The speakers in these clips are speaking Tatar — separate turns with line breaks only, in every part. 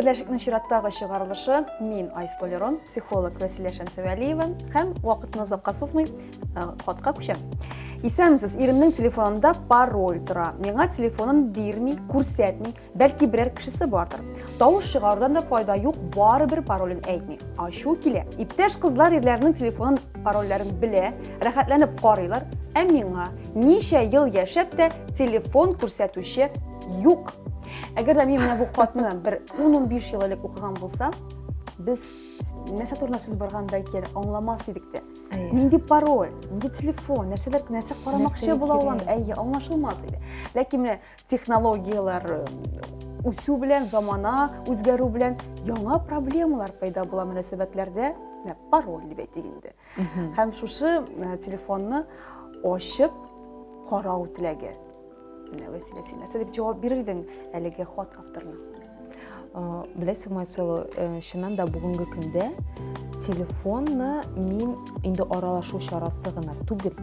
Берләшекнең чираттагы чыгарылышы мин Айстолерон, психолог Василия Шәмсәвәлиева һәм вакытны озакка сузмый хатка күчәм. Исәмсез, иремнең телефонында пароль тора. Миңа телефонын бирми, күрсәтми, бәлки берәр кешесе бардыр. Тавыш чыгарудан да файда юк, барыбер паролен әйтми. Ачу килә. Иптәш кызлар ирләрнең телефонын парольләрен белә, рәхәтләнеп карыйлар, ә миңа ничә ел яшәп тә телефон күрсәтүче юк. Әгәр дә мин менә бу хатны бер 10-15 ел элек укыган булсам, без нәрсә турында сүз барган бәлки аңламас идек тә. Нинди пароль, нинди телефон, нәрсә карамакчы була ул анда, аңлашылмас иде. Ләкин менә технологиялар үсү белән, замана үзгәрү белән яңа проблемалар пайда була мөнәсәбәтләрдә, пароль дип әйтик инде. Һәм шушы телефонны ачып карау теләге. Василия, син нәрсә дип җавап бирер идең әлеге хат авторына?
Беләсеңме, Айсылу, чыннан да бүгенге көндә телефонны мин инде аралашу чарасы гына түгел.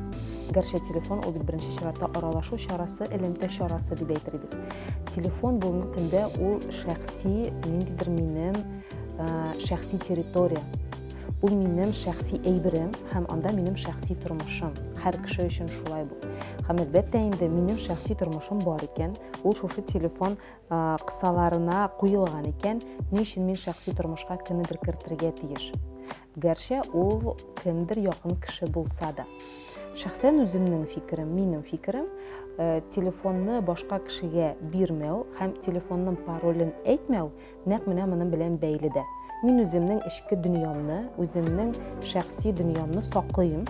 Гәрчә телефон ул бит беренче чиратта аралашу чарасы, элемтә чарасы дип әйтер идек. Телефон бүгенге көндә ул шәхси, ниндидер минем шәхси территория. Ул минем шәхси әйберем һәм анда минем шәхси тормышым. Һәр кеше өчен шулай бу. Һәм әлбәттә инде минем шәхси тормышым бар икән, ул шушы телефон кысаларына куелган икән, ни өчен мин шәхси тормышка кемнедер кертергә тиеш. Гәрчә ул кемдер якын кеше булса да. Шәхсән үземнең фикерем, минем фикерем, телефонны башка кешегә бирмәү һәм телефонның паролен әйтмәү нәкъ менә моның белән бәйле дә. Мин үземнең эчке дөньямны, үземнең шәхси дөньямны саклыйм.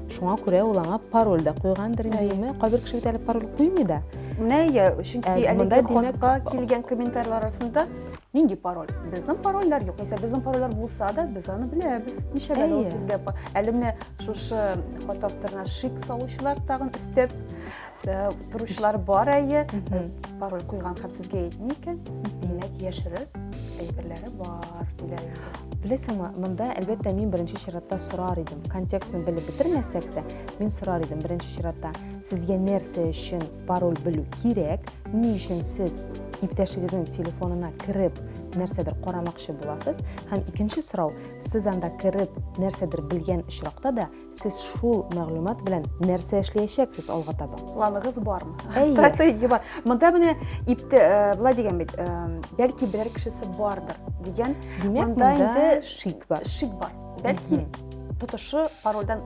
Шуңа күрә ул аңа пароль да куйгандыр инде. Кайбер кеше бит әле пароль куймый да.
Менә чөнки әлеге хатка килгән комментарийлар арасында нинди пароль? Безнең парольләр юк. Исә безнең парольләр булса да, без аны беләбез. Ничә бәлә ул сезгә? Әле менә шушы хат авторына шик салучылар тагын өстәп торучылар бар әйе. Пароль куйган һәм сезгә әйтми икән. Димәк, яшерер әйберләре бар диләр.
Беләсеңме, монда әлбәттә мин беренче чиратта сорар идем. Контекстны белеп бетермәсәк тә, мин сорар идем беренче чиратта, сезгә нәрсә өчен пароль белү кирәк? Ни өчен сез иптәшегезнең телефонына кирип нәрсәдер карамакчы буласыз? Һәм икенче сорау, сез анда кирип нәрсәдер белгән очракта да, сез шул мәгълүмат белән нәрсә эшләячәксез алга таба?
Планыгыз бармы? Стратегия бар. Монда менә булай дигән бит, бәлки берәр кешесе бардыр дигән.
Монда инде шик бар.
Шик бар. Бәлки тотышы парольдан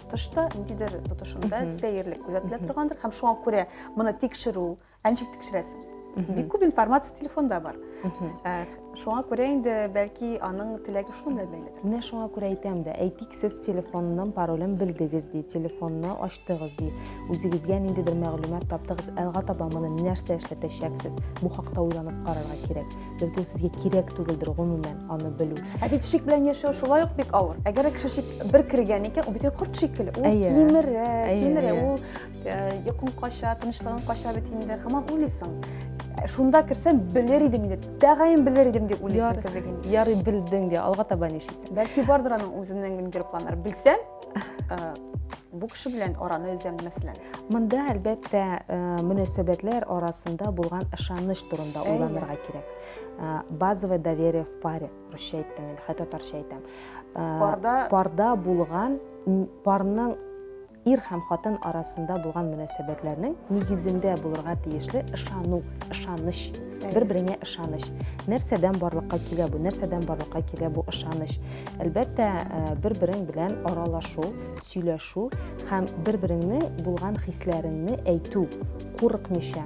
тышта, ниндидер тотышында сәерлек күзәтелә торгандыр һәм шуңа күрә моны тикшерү, ничек тикшерәсең? Бик күп информация телефонда бар. Шуңа күрә инде бәлки аның теләге шуның белән бәйледер.
Менә шуңа күрә әйтәм дә, әйтик, сез телефонның паролен белдегез ди, телефонны ачтыгыз ди, үзегезгә ниндидер мәгълүмат таптыгыз, алга таба моны нәрсә эшләтәчәксез? Бу хакта уйланып карарга кирәк. Бәлки ул сезгә кирәк түгелдер гомумән аны белү.
Бит шик белән яшәү шулай ук бик авыр. Әгәр кеше шик бер кергән икән, ул бит корт шикелле. Ул кимерә, ул якын кача, тынычлыгын кача бит инде. Һаман уйлыйсың. Шунда кирсәм белер идем инде, тәгаен белер идем дип уйлыйсың кебек.
Ярый белдең дә, алга таба нишисең?
Бәлки бардыр аның үзенең ниндидер планнары. Белсәм, бу кеше белән араны өзәм мәсәлән.
Монда әлбәттә мөнәсәбәтләр арасында булган ышаныч турында уйланырга кирәк. Базовое доверие в паре, русча әйтәм, татарча әйтәм. Парда булган, парның ир һәм хатын арасында булган мөнәсәбәтләрнең нигезендә булырга тиешле ышану, ышаныч, бер-береңә ышаныч. Нәрсәдән барлыкка килә бу? Нәрсәдән барлыкка килә бу ышаныч? Әлбәттә, бер-берең белән аралашу, сөйләшү һәм бер-береңнең булган хисләреңне әйтү, курыкмыйча,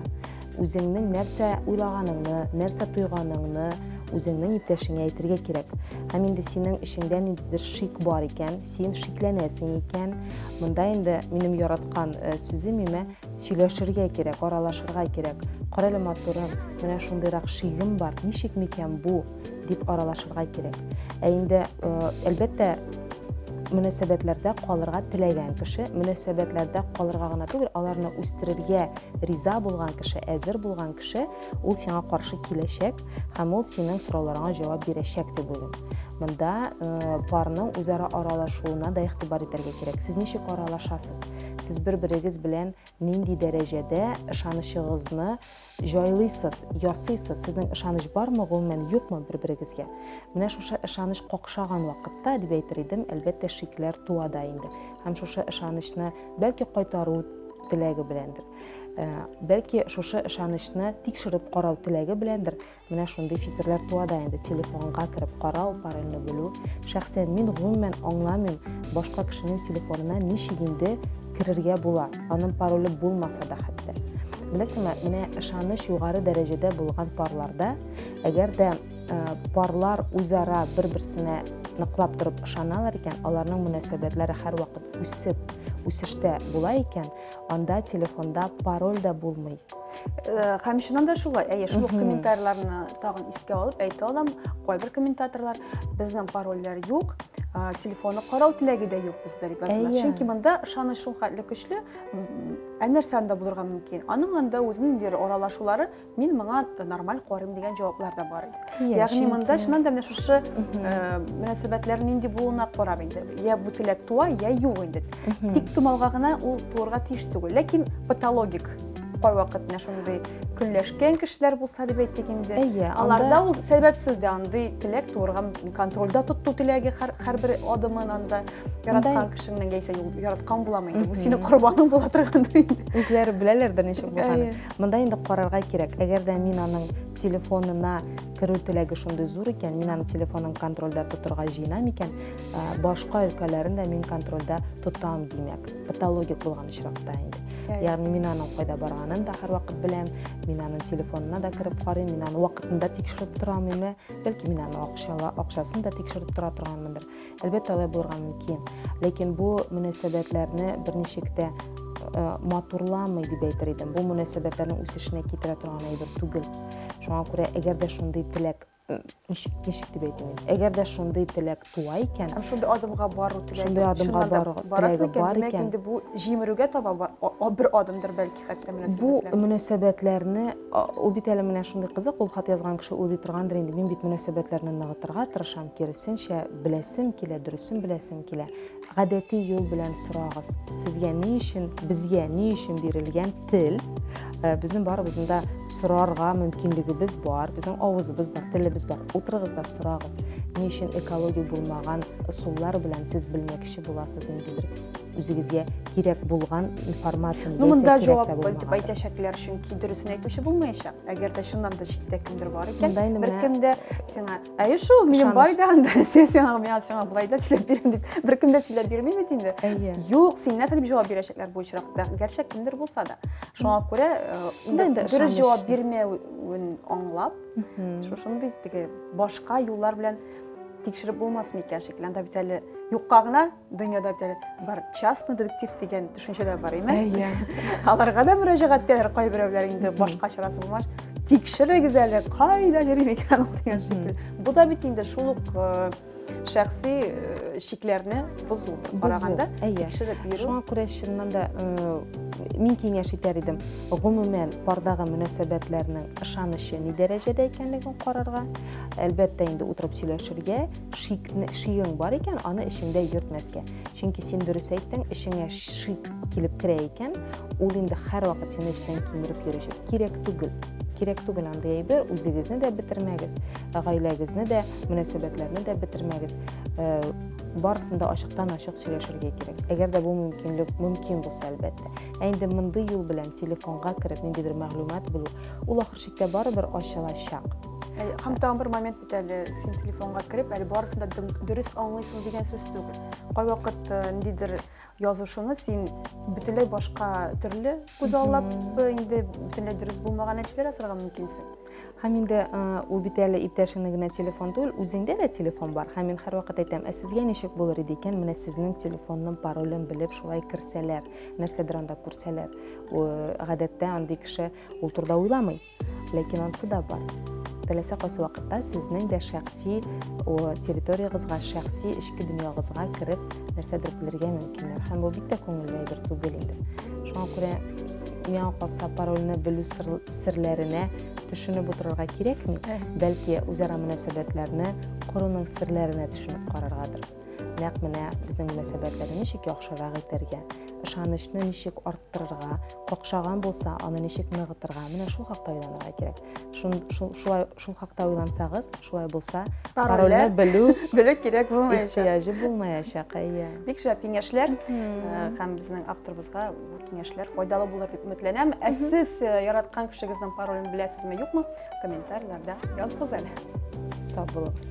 үзеңнең нәрсә уйлаганыңны, нәрсә тойганыңны үзеңнең иптәшеңә әйтергә кирәк. Һәм инде синең эчеңдә ниндидер шик бар икән, син шикләнәсең икән, монда инде минем яраткан сүзем имә сөйләшергә кирәк, аралашырга кирәк. Карале матурым, менә шундыйрак шигем бар, ничек микән бу дип аралашырга кирәк. Инде әлбәттә мөнәсәбәтләрдә калырга теләгән кеше, мөнәсәбәтләрдә калырга гына түгел, аларны үстерергә риза булган кеше, әзер булган кеше, ул сиңа каршы киләчәк һәм ул синең сорауларыңа җавап бирәчәк дип уйлыйм. Монда парның үзара аралашуына да игътибар итәргә кирәк. Сез ничек аралашасыз? Сез бер-берегез белән нинди дәрәҗәдә ышанычыгызны җайлыйсыз, ясыйсыз? Сезнең ышаныч бармы, гомумән юкмы бер-берегезгә? Менә шушы ышаныч какшаган вакытта, дип әйтер идем, әлбәттә шикләр туа да инде. Һәм шушы ышанычны бәлки кайтару теләге беләндер. Бәлки шушы ышанычны тикшереп карау теләге беләндер. Менә шундый фикерләр туа да инде. Телефонга кереп карау, парольне белү. Шәхсән мин гомумән аңламыйм, башка кешенең телефонына ничек инде керергә була. Аның пароле булмаса да хәтта. Беләсезме, менә ышаныч югары дәрәҗәдә булган парларда, әгәр дә парлар үзара бер-берсенә ныклап торып ышаналар икән, аларның мөнәсәбәтләре һәрвакыт үсештә була икән, анда телефонда пароль да булмый.
Һәм шуннан да шулай. Шул комментарийларны тагын искә алып әйтә алам. Кайбер комментаторлар безнең парольләр юк, телефонны карау теләге дә юк бездә дип язалар. Чөнки монда ышаныч шул хәтле көчле, нәрсән дә булырга мөмкин. Аның анда үзенең аралашулары, мин моңа нормаль карыйм дигән җаваплар да бар иде. Ягъни монда шуннан да менә шушы мөнәсәбәтләр нинди булуына карап инде. Я бу теләк туа, я юк инде. Тик тумалга гына ул туырга тиеш түгел. Ләкин патологик кайвакыт менә шундый көнләшкән кешеләр булса дип әйтик инде. Аларда ул сәбәпсез дә андый теләк туырга мөмкин. Контрольдә тоту теләге һәрбер адымын анда яраткан кешенең яисә яраткан буламы инде. Бу синең корбаның була торгандыр инде.
Үзләре беләләр дә ничек булганын. Монда инде карарга кирәк. Әгәр дә мин аның телефонына керү теләге шундый зур икән, мин аның телефонын контрольдә тотырга җыенам икән, башка өлкәләрен дә мин контрольдә тотам димәк. Патологик булган очракта инде. Ягъни мин аның кайда барганын да һәрвакыт беләм, мин аның телефонына да кереп карыйм, мин аны вакытында тикшереп торам инде, бәлки мин аның акчасын да тикшереп тора торганмындыр. Әлбәттә алай булырга мөмкин. Ләкин бу мөнәсәбәтләрне берничек тә матурламый дип әйтер идем. Бу мөнәсәбәтләрнең үсешенә китерә торган әйбер түгел. Шуңа күрә әгәр дә шундый теләк ничек дип әйтим, әгәр дә шундый теләк туа икән,
шундый адымга бару теләге
бар икән,
инде бу җимерүгә таба бер адымдыр бәлки хәтта
мөнәсәбәтләр. Бу мөнәсәбәтләрне ул бит әле менә шундый кызык, ул хат язган кеше уйлый торгандыр инде, мин бит мөнәсәбәтләрне ныгытырга тырышам, киресенчә беләсем килә, дөресен беләсем килә. Гадәти юл белән сорагыз. Сезгә ни өчен, безгә ни өчен бирелгән тел? Безнең барыбызның да сорарга мөмкинлегебез бар, безнең авызыбыз бар, телебез бар. Утырыгыз да сорагыз. Ни өчен экологик булмаган ысуллар белән сез белмәкче буласыз ниндидер үзегезгә кирәк булган информацияны
монда җавап дип әйтәчәкләр, чөнки дөресен әйтүче булмаячак. Әгәр дә шуннан да читтә кемдер бар икән, беркем дә сиңа, шул минем бар иде анда, сиңа булай да сөйләп бирим дип, беркем дә сөйләп бирми бит инде. Юк, син нәрсә дип җавап бирәчәкләр бу очракта, гәрчә кемдер булса да. Шуңа күрә дөрес җавап бирмәүен аңлап, шушындый башка юллар белән тикшереп булмасмы икән шикелле. Анда бит әле юкка гына дөньяда бит әле бар частный детектив дигән төшенчәләр бар име? Аларга да мөрәҗәгать итәләр кайберәүләр инде башка чарасы булмаш. Тикшерегез әле, кайда йөри икән ул дигән шикелле. Бу да бит инде шул ук шәхси шикләрне бозу караганда тикшереп йөрү.
Шуңа күрә чыннан да мин киңәш итәр идем. Гомумән пардагы мөнәсәбәтләрнең ышанычы ни дәрәҗәдә икәнлеген карарга. Әлбәттә инде утырып сөйләшергә, шигең бар икән, аны эшеңдә йөртмәскә. Чөнки син дөрес әйттең, эшеңә шик килеп керә икән, ул инде һәрвакыт сине эштән кимереп йөрәчәк. Кирәк түгел андый әйбер, үзегезне дә бетермәгез, гаиләгезне дә, мөнәсәбәтләрне дә бетермәгез. Барысын да ачыктан-ачык сөйләшергә кирәк. Әгәр дә бу мөмкин булса, әлбәттә. Инде мондый юл белән телефонга кереп ниндидер мәгълүмат белү, ул ахыр чиктә барыбер ачылачак.
Һәм тагын бер момент бит әле, син телефонга кереп, әле барысын да дөрес аңлыйсың дигән сүз түгел. Кайвакыт ниндидер язышуны син бөтенләй башка төрле күз аллап, инде бөтенләй дөрес булмаган нәтиҗәләр ясарга мөмкинсең.
Һәм инде ул бит әле иптәшеңнең генә телефон түгел, үзеңдә дә телефон бар. Һәм мин һәрвакыт әйтәм, сезгә ничек булыр иде икән, менә сезнең телефонның паролен белеп шулай керсәләр, нәрсәдер анда күрсәләр. Гадәттә андый кеше ул турыда уйламый, ләкин анысы да бар. Теләсә кайсы вакытта сезнең дә шәхси территориягызга, шәхси эчке дөньягызга кереп нәрсәдер белергә мөмкиннәр. Һәм бу бик тә күңелле әйбер түгел инде. Шуңа күрә миңа калса парольне белү серләренә төшенеп утырырга кирәкми, бәлки үзара мөнәсәбәтләрне коруның серләренә төшенеп караргадыр. Нәкъ менә безнең мөнәсәбәтләрне ничек яхшырак итәргә, ышанычны ничек арттырырга, какшаган булса, аны ничек ныгытырга, менә шул хакта уйланырга кирәк. Шул хакта уйлансагыз, шулай булса, парольне белү
кирәк булмаячак.
ихтыяҗы булмаячак.
Бик шәп киңәшләр, һәм безнең авторыбызга бу киңәшләр файдалы булыр дип өметләнәм. Ә сез яраткан кешегезнең паролен беләсезме, юкмы? Комментарийларда языгыз әле.
Сау булыгыз.